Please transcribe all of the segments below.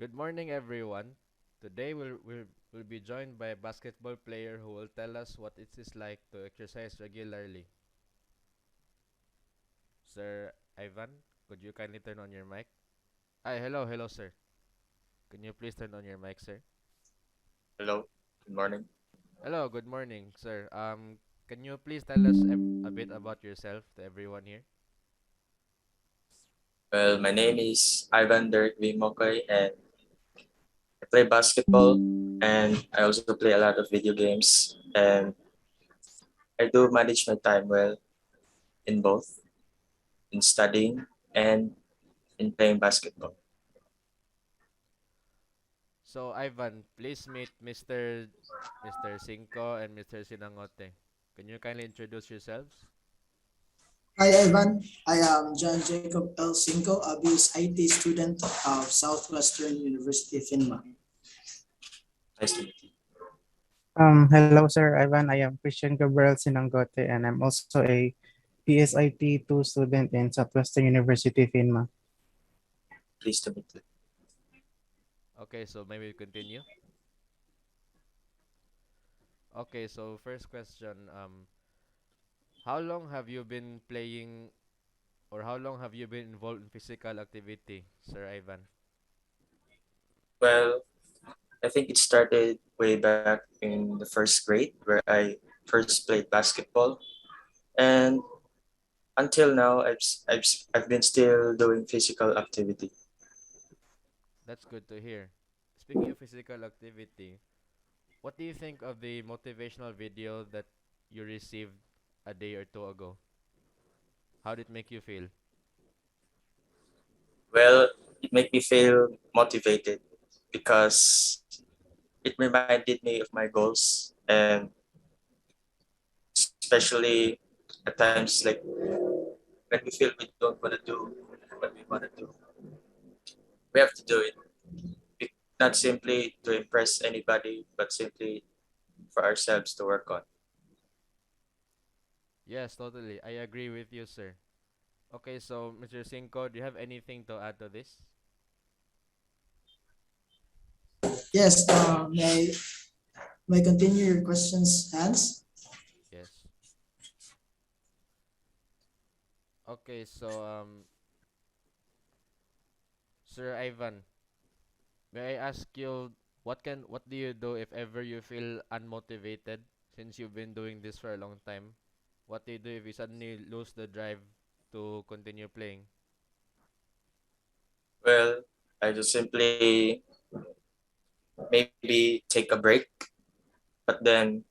Good morning, everyone. Today we'll be joined by a basketball player who will tell us what it is like to exercise regularly. Sir Ivan, could you kindly turn on your mic? Hi, hello, sir. Can you please turn on your mic, sir? Hello, good morning. Hello, good morning, sir. Can you please tell us a bit about yourself to everyone here? Well, my name is Ivan Derek V. Mokoy, and I play basketball, and I also play a lot of video games, and I do manage my time well in both, in studying and in playing basketball. So, Ivan, please meet Mr. Singco and Mr. Sinangote. Can you kindly introduce yourselves? Hi, Evan. I am John Jacob L. Singco, a BSIT student of Southwestern University, FINMA. Nice to meet you. Hello, Sir Ivan. I am Christian Gabriel Sinangote, and I'm also a PSIT 2 student in Southwestern University, FINMA. Pleased to meet you. Okay, so maybe we continue. Okay, so first question, how long have you been playing or how long have you been involved in physical activity, Sir Ivan? Well, I think it started way back in the first grade where I first played basketball, and until now, I've been still doing physical activity. That's good to hear. Speaking of physical activity, what do you think of the motivational video that you received a day or two ago? How did it make you feel? Well, it made me feel motivated because it reminded me of my goals, and especially at times like when we feel we don't want to do what we want to do, we have to do it. Not simply to impress anybody, but simply for ourselves to work on. Yes, totally. I agree with you, sir. Okay, so Mr. Cinco, do you have anything to add to this? Yes, may I continue your questions, Hans? Yes. Okay, so Sir Ivan, may I ask you what do you do if ever you feel unmotivated since you've been doing this for a long time? What do you do if you suddenly lose the drive to continue playing? Well, I just simply maybe take a break, but then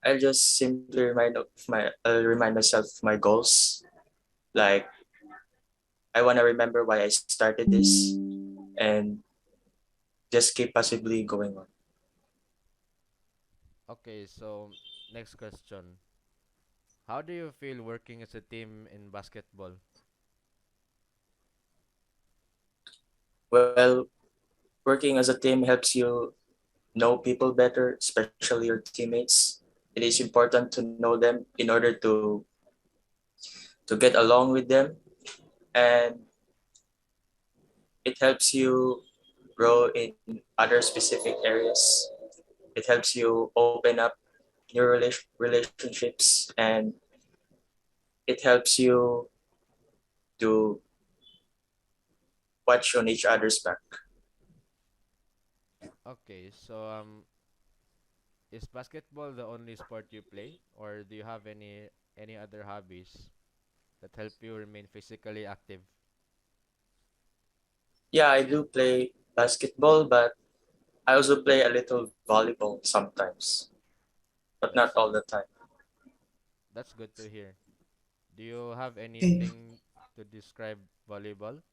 I'll just simply I'll remind myself of my goals. Like I want to remember why I started this, and just keep passively going on. Okay, so next question. How do you feel working as a team in basketball? Well, working as a team helps you know people better, especially your teammates. It is important to know them in order to get along with them, and it helps you grow in other specific areas. It helps you open up new relationships, and it helps you to watch on each other's back. Okay, so is basketball the only sport you play or do you have any other hobbies that help you remain physically active? Yeah, I do play basketball, but I also play a little volleyball sometimes, but not That's all the time. that's good to hear. Do you have Okay. anything to describe volleyball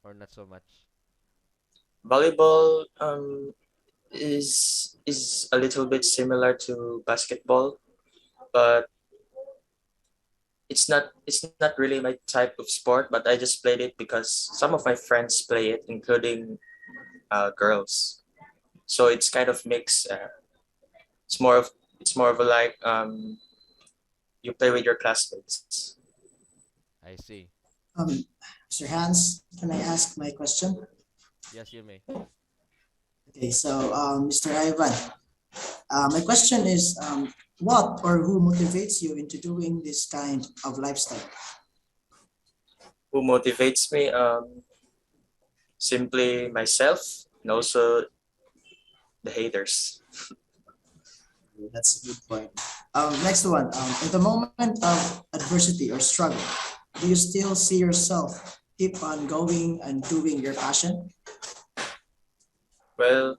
or not so much? Volleyball is a little bit similar to basketball, but it's not really my type of sport. But I just played it because some of my friends play it, including girls. So it's kind of mixed. It's more of it's more of a like you play with your classmates. I see. Um, Mr. Hans, can I ask my question? Yes, you may. Okay, so Mr. Ivan, my question is, what or who motivates you into doing this kind of lifestyle? Who motivates me? Simply myself and also the haters. That's a good point. Next one, in the moment of adversity or struggle, do you still see yourself keep on going and doing your passion? Well,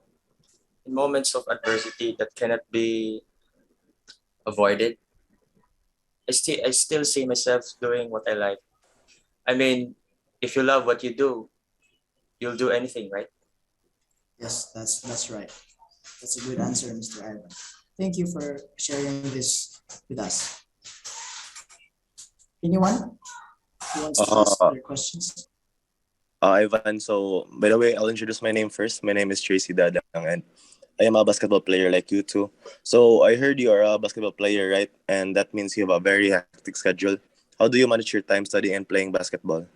in moments of adversity that cannot be avoided, I still see myself doing what I like. I mean, if you love what you do, you'll do anything, right? Yes, that's right. That's a good answer, Mr. Ivan. Thank you for sharing this with us. Anyone who wants to ask Uh, their questions? Ivan, so by the way, I'll introduce my name first. My name is Tracy Dadang, and I am a basketball player like you too. So I heard you are a basketball player, right? And that means you have a very hectic schedule. How do you manage your time studying and playing basketball?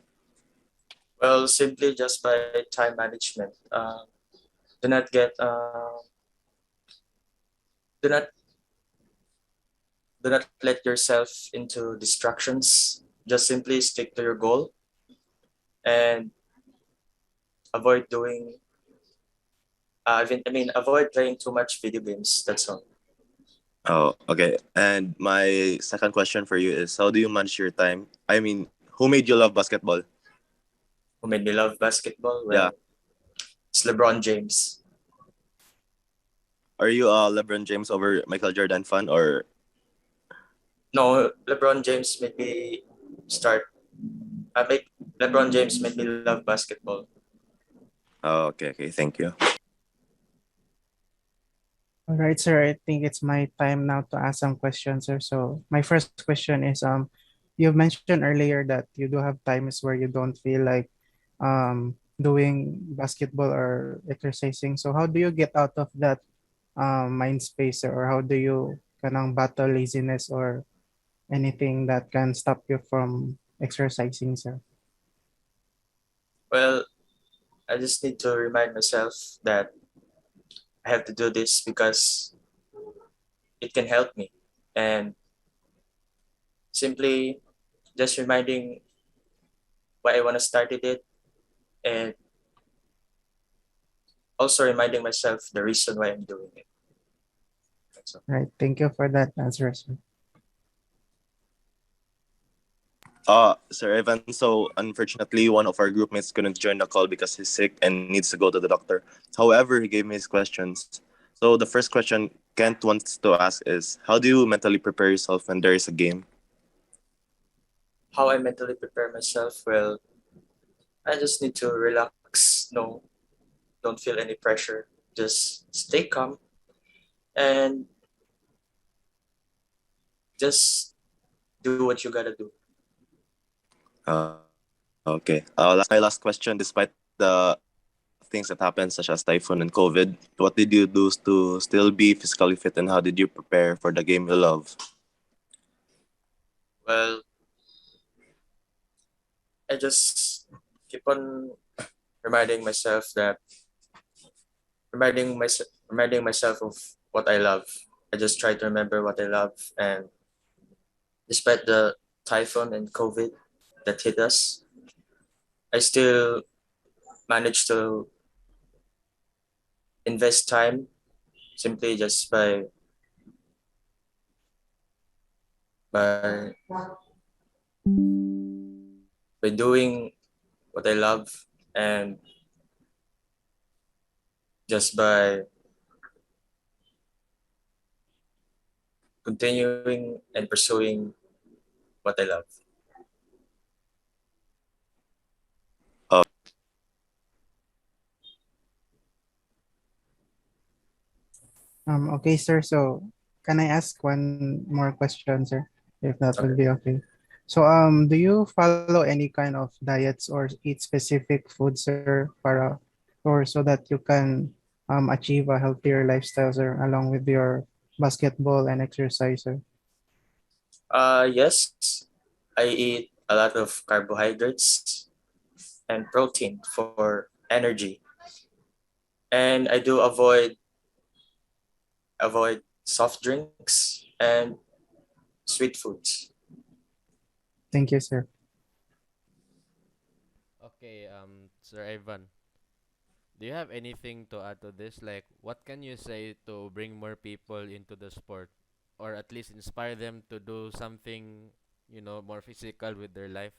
Well, simply just by time management. Do not get do not do not let yourself into distractions. Just simply stick to your goal and avoid doing. Avoid playing too much video games. That's all. Oh, okay. And my second question for you is, how do you manage your time? I mean, who made you love basketball? Who made me love basketball? Yeah. Well, it's LeBron James. Are you a LeBron James over Michael Jordan fan or? No, LeBron James made me start. I make LeBron James made me love basketball. Oh, okay, okay. Thank you. All right, sir. I think it's my time now to ask some questions, sir. So my first question is, you mentioned earlier that you do have times where you don't feel like doing basketball or exercising. So how do you get out of that mind space, sir? Or how do you kanang battle laziness or anything that can stop you from exercising, sir? Well, I just need to remind myself that I have to do this because it can help me, and simply just reminding why I want to started it, and also reminding myself the reason why I'm doing it. That's all. Right. Thank you for that answer, sir. Sir Evan, so unfortunately, one of our group mates couldn't join the call because he's sick and needs to go to the doctor. However, he gave me his questions. So the first question Kent wants to ask is, how do you mentally prepare yourself when there is a game? How I mentally prepare myself? Well, I just need to relax. No, don't feel any pressure. Just stay calm and just do what you gotta do. Okay. My last question, despite the things that happened, such as typhoon and COVID, what did you do to still be physically fit and how did you prepare for the game you love? Well, I just keep on reminding myself that reminding myself of what I love. I just try to remember what I love, and despite the typhoon and COVID that hit us, I still managed to invest time simply just by by doing what I love, and just by continuing and pursuing what I love. Uh, Okay, sir. So can I ask one more question, sir? If that would Okay. be okay. So do you follow any kind of diets or eat specific food, sir, para or so that you can achieve a healthier lifestyle, sir, along with your basketball and exercise, sir? Yes, I eat a lot of carbohydrates and protein for energy. And I do avoid soft drinks and sweet foods. Thank you, sir. Okay, Sir Ivan, do you have anything to add to this? Like, what can you say to bring more people into the sport, or at least inspire them to do something, more physical with their life?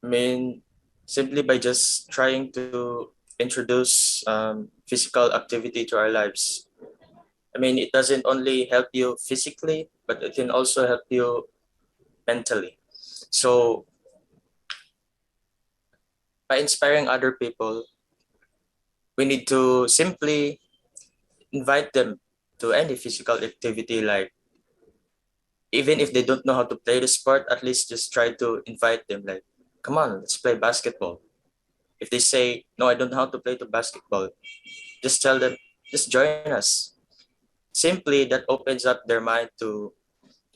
I mean, simply by just trying to introduce physical activity to our lives. I mean, it doesn't only help you physically, but it can also help you mentally. So, by inspiring other people, we need to simply invite them to any physical activity. Like, even if they don't know how to play the sport, at least just try to invite them. Like, come on, let's play basketball. If they say, no, I don't know how to play the basketball, just tell them, just join us. Simply, that opens up their mind to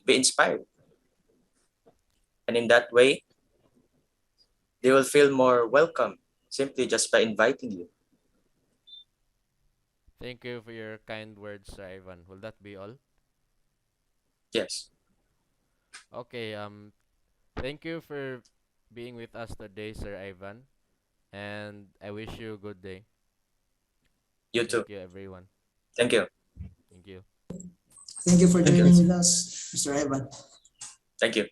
be inspired. And in that way, they will feel more welcome simply just by inviting you. Thank you for your kind words, Sir Ivan. Will that be all? Yes, Okay, thank you for being with us today, Sir Ivan, and I wish you a good day. you too. Thank you, everyone. Thank you. Thank you. Thank you for Thank you. joining with us, Mr. Evan. Thank you.